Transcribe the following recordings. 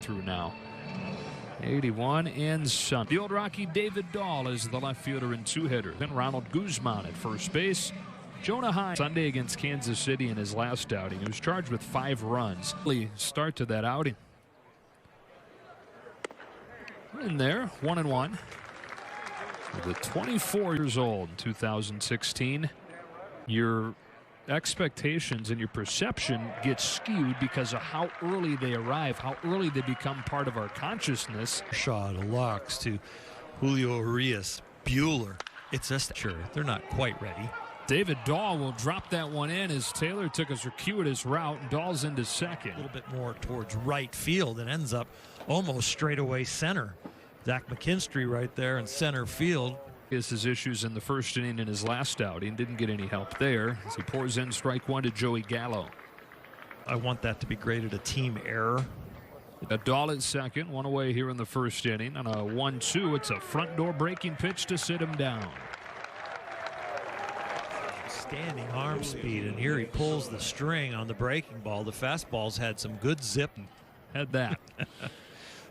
through now. 81 and Sun. The old Rocky David Dahl is the left fielder in two-hitter. Then Ronald Guzman at first base. Jonah Hines Sunday against Kansas City in his last outing. He was charged with 5 runs. Start to that outing. In there, 1-1. With 24 years old, 2016. Your expectations and your perception get skewed because of how early they arrive, how early they become part of our consciousness. Shaw to Lux to Julio Urias, Bueller. It's just sure they're not quite ready. David Dahl will drop that one in as Taylor took a circuitous route and Dahl's into second. A little bit more towards right field and ends up almost straightaway center. Zach McKinstry right there in center field. His issues in the first inning in his last outing. Didn't get any help there as he pours in strike one to Joey Gallo. I want that to be graded a team error. A Dahl at second, one away here in the first inning. On a 1-2, it's a front door breaking pitch to sit him down. Standing arm speed, and here he pulls the string on the breaking ball. The fastballs had some good zip. Had that.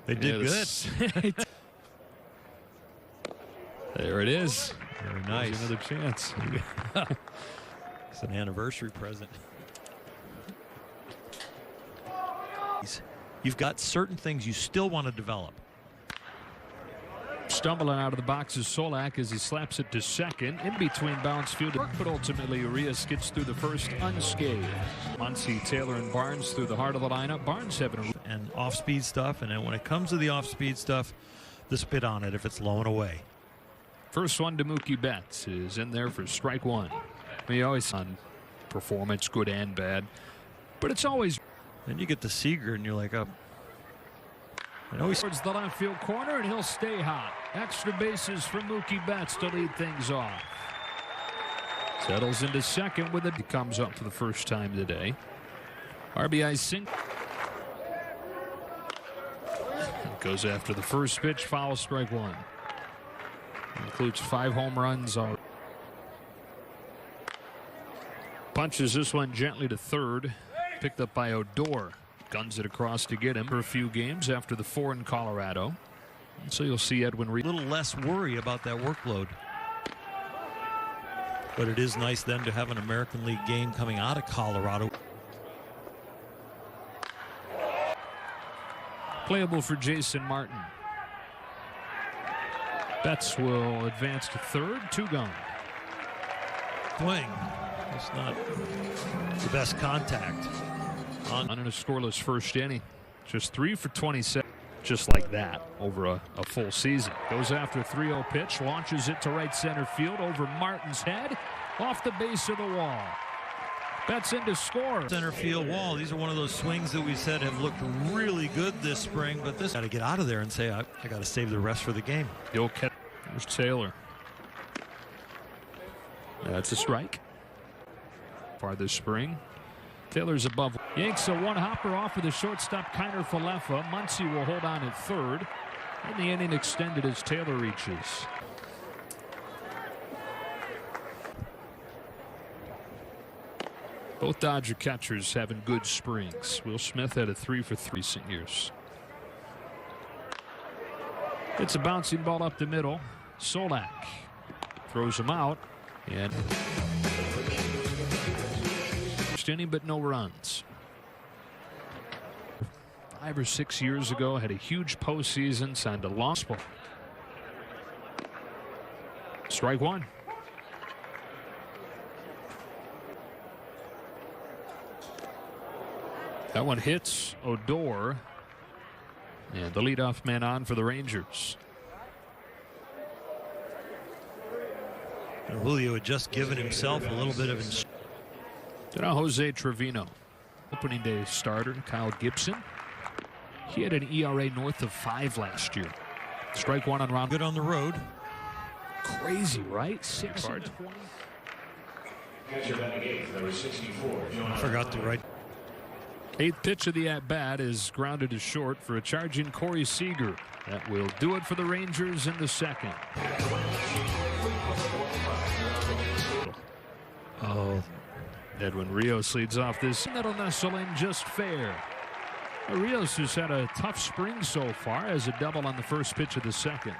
They did good. There it is. Very nice. There's another chance. It's an anniversary present. You've got certain things you still want to develop. Stumbling out of the box is Solak as he slaps it to second. In between bounce field, but ultimately Urias gets through the first unscathed. Muncy, Taylor, and Barnes through the heart of the lineup. Barnes having and off-speed stuff, and then when it comes to the off-speed stuff, the spit on it if it's low and away. First one to Mookie Betts is in there for strike one. He always on performance, good and bad, but it's always. Then you get the Seager, and you're like, oh. I know he's towards the left field corner, and he'll stay hot. Extra bases for Mookie Betts to lead things off. Settles into second with it. He comes up for the first time today. RBI single. Goes after the first pitch, foul, strike one. Includes 5 home runs. Punches this one gently to third. Picked up by Odor. Guns it across to get him for a few games after the 4 in Colorado. And so you'll see Edwin Reed. A little less worry about that workload. But it is nice then to have an American League game coming out of Colorado. Playable for Jason Martin. Betts will advance to third, 2 gone. Swing. It's not the best contact. On in a scoreless first inning. Just 3 for 27. Just like that over a full season. Goes after a 3-0 pitch. Launches it to right center field over Martin's head. Off the base of the wall. Betts in to score. Center field wall. These are one of those swings that we said have looked really good this spring. But this got to get out of there and say, I got to save the rest for the game. He'll catch. There's Taylor. That's a strike. Farther spring. Taylor's above. Yanks a one-hopper off of the shortstop Kiner Falefa. Muncy will hold on at third. And the inning extended as Taylor reaches. Both Dodger catchers having good springs. Will Smith had a 3 for 3 recent years. It's a bouncing ball up the middle. Solak throws him out. And inning, but no runs. 5 or 6 years ago, had a huge postseason, signed a long spell. Strike one. That one hits Odor, and the leadoff man on for the Rangers. And Julio had just given himself a little bit of instruction. Now Jose Trevino, opening day starter. Kyle Gibson, he had an ERA north of 5 last year. Strike one on round. Good on the road. Crazy, right? 6 hard. I forgot to write. 8th pitch of the at-bat is grounded to short for a charging Corey Seager. That will do it for the Rangers in the second. Oh. Edwin Rios leads off this. That'll nestle in just fair. Rios has had a tough spring so far, as a double on the first pitch of the second.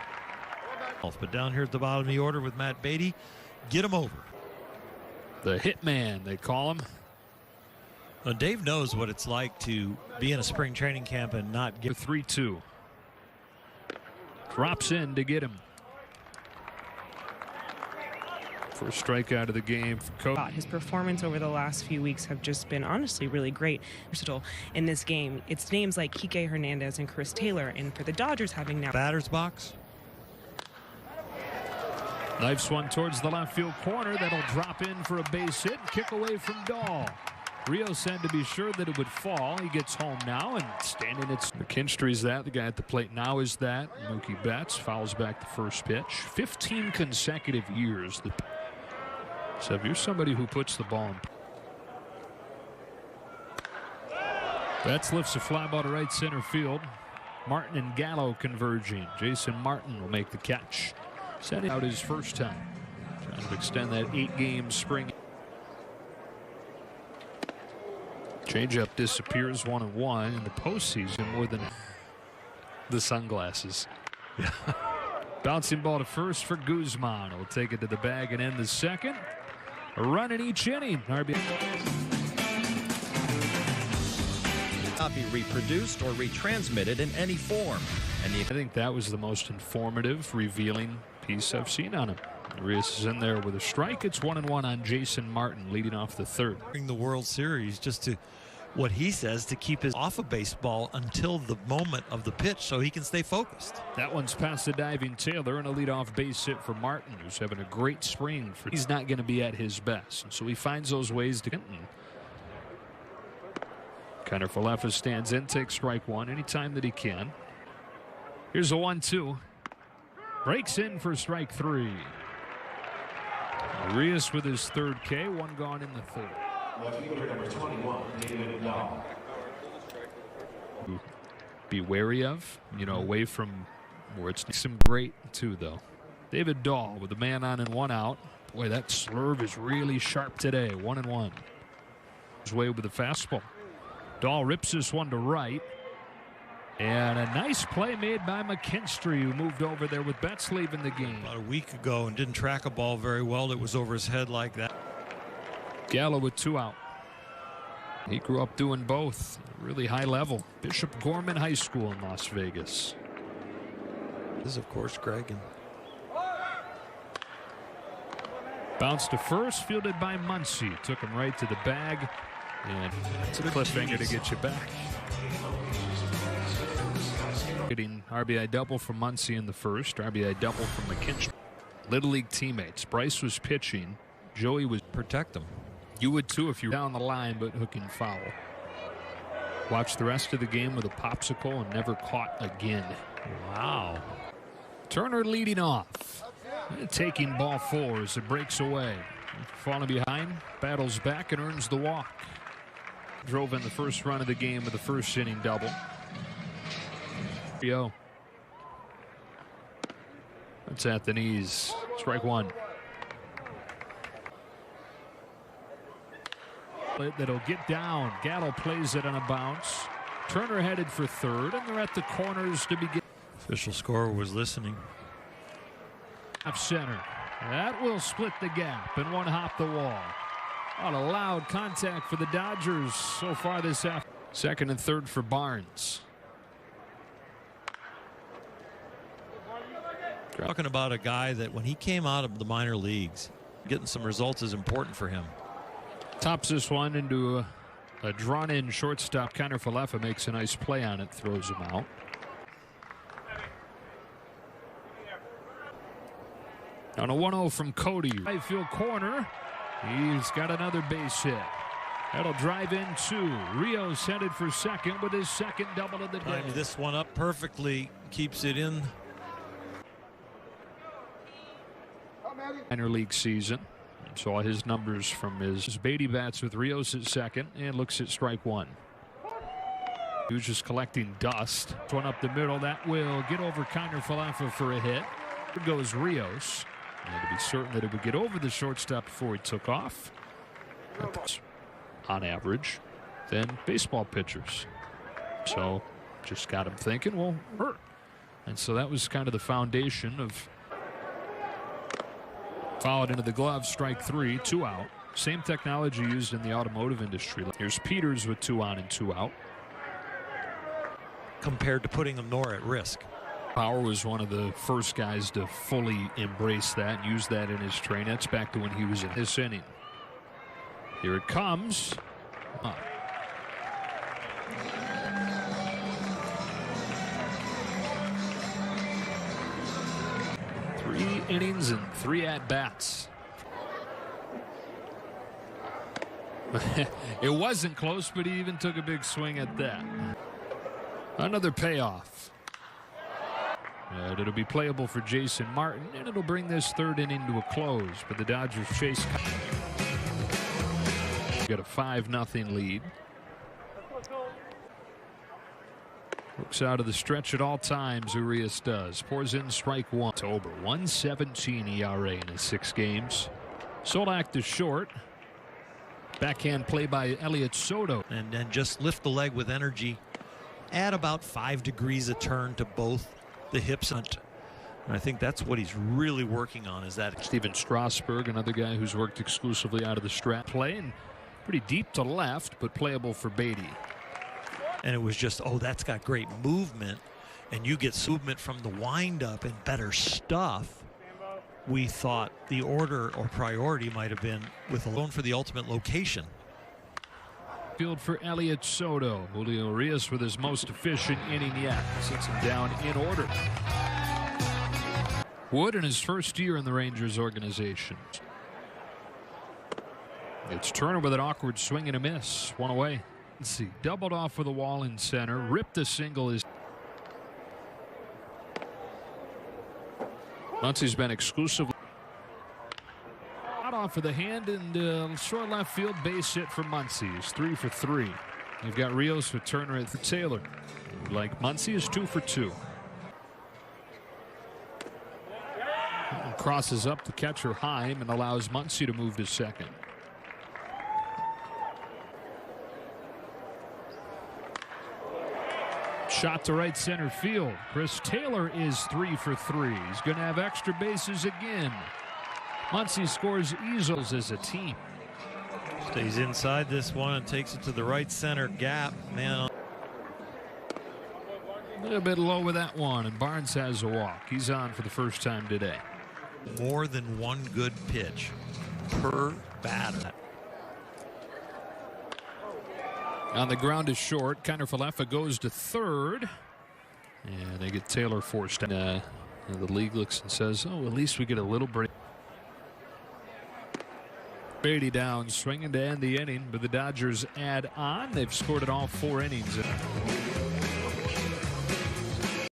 But down here at the bottom of the order with Matt Beatty, get him over. The hitman, they call him. Well, Dave knows what it's like to be in a spring training camp and not get 3-2. Drops in to get him. First strikeout of the game for Cody. His performance over the last few weeks have just been honestly really great. Versatile in this game. It's names like Kike Hernandez and Chris Taylor, and for the Dodgers having now batter's box. Knifes one towards the left field corner. That'll drop in for a base hit and kick away from Dahl. Rios had to be sure that it would fall. He gets home now and standing at McKinstry's that. The guy at the plate now is that. Mookie Betts fouls back the first pitch. 15 consecutive years. So if you're somebody who puts the ball in. Betts lifts a fly ball to right center field. Martin and Gallo converging. Jason Martin will make the catch. Setting out his first time. Trying to extend that 8-game spring. Changeup disappears 1-1 in the postseason more than the sunglasses. Yeah. Bouncing ball to first for Guzman. He'll take it to the bag and end the second. A run in each inning. RBI. Not be reproduced or retransmitted in any form. And I think that was the most informative, revealing piece I've seen on him. Rios is in there with a strike. It's 1-1 on Jason Martin, leading off the third. The World Series, just to what he says, to keep his off of baseball until the moment of the pitch so he can stay focused. That one's past the diving Taylor, and a leadoff base hit for Martin, who's having a great spring. He's not going to be at his best, and so he finds those ways to. Kiner Falefa stands in, takes strike one anytime that he can. Here's a 1-2. Breaks in for strike three. Rios with his third K, one gone in the third. Be wary of, away from where it's some great too, though. David Dahl with a man on and one out. Boy, that slurve is really sharp today. 1-1. His way with the fastball. Dahl rips this one to right. And a nice play made by McKinstry, who moved over there with Betts leaving the game. About a week ago and didn't track a ball very well. It was over his head like that. Gallo with two out. He grew up doing both. Really high level. Bishop Gorman High School in Las Vegas. This is, of course, Greg. Bounce to first, fielded by Muncy. Took him right to the bag. And it's a cliffhanger to get you back. Getting RBI double from Muncy in the first. RBI double from McKinstry. Little League teammates. Bryce was pitching. Joey was protect him. You would too if you were down the line, but hooking foul. Watched the rest of the game with a popsicle and never caught again. Wow. Turner leading off. Taking ball four as it breaks away. Falling behind, battles back and earns the walk. Drove in the first run of the game with the first inning double. That's at the knees. Strike one. That'll get down. Gallo plays it on a bounce. Turner headed for third, and they're at the corners to begin. Official scorer was listening. Up center. That will split the gap and one hop the wall. Not a loud contact for the Dodgers so far this afternoon. Second and third for Barnes. Talking about a guy that when he came out of the minor leagues, getting some results is important for him. Tops this one into a drawn-in shortstop. Kiner Falefa makes a nice play on it, throws him out. On a 1-0 from Cody. Right field corner. He's got another base hit. That'll drive in two. Rios headed for second with his second double of the day. Times this one up perfectly. Keeps it in. Minor league season. Saw his numbers from his Beatty bats with Rios at second and looks at strike one. He was just collecting dust. One up the middle. That will get over Kiner Falefa for a hit. Here goes Rios. And to be certain that it would get over the shortstop before he took off. On average, than baseball pitchers. So just got him thinking, well, hurt. And so that was kind of the foundation of fouled into the glove, strike 3, 2 out. Same technology used in the automotive industry. Here's Peters with 2 on and 2 out. Compared to putting Nor at risk. Power was one of the first guys to fully embrace that and use that in his training. That's back to when he was in this inning. Here it comes. 3 innings and 3 at-bats. It wasn't close, but he even took a big swing at that. Another payoff. And it'll be playable for Jason Martin, and it'll bring this 3rd inning to a close. But the Dodgers chase. Got a 5-0 lead. Looks out of the stretch at all times, Urias does. Pours in strike 1. October, 1.17 ERA in his 6 games. Solak to short. Backhand play by Elliott Soto. And then just lift the leg with energy. Add about 5 degrees a turn to both the hips. And I think that's what he's really working on, is that. Steven Strasburg, another guy who's worked exclusively out of the strap play, and pretty deep to left, but playable for Beatty. And it was just, oh, that's got great movement, and you get movement from the windup and better stuff. We thought the order or priority might have been with alone for the ultimate location. Field for Elliott Soto. Julio Urias with his most efficient inning yet. Sits him down in order. Wood in his first year in the Rangers organization. It's Turner with an awkward swing and a miss. 1 away. Let's see. Doubled off with a wall in center. Ripped the single. Muncie's been exclusively out off of the hand, and short left field base hit for Muncie. He's 3 for 3. You've got Rios with Turner and Taylor. Like Muncie is 2 for 2. And crosses up the catcher Heim and allows Muncie to move to second. Shot to right center field. Chris Taylor is 3 for 3. He's going to have extra bases again. Muncie scores easels as a team. Stays inside this one and takes it to the right center gap. Man. A little bit low with that one, and Barnes has a walk. He's on for the first time today. More than one good pitch per batter. On the ground is short. Kiner-Falefa goes to third. And they get Taylor forced. And the league looks and says, oh, at least we get a little break. Beatty down, swinging to end the inning, but the Dodgers add on. They've scored in all 4 innings.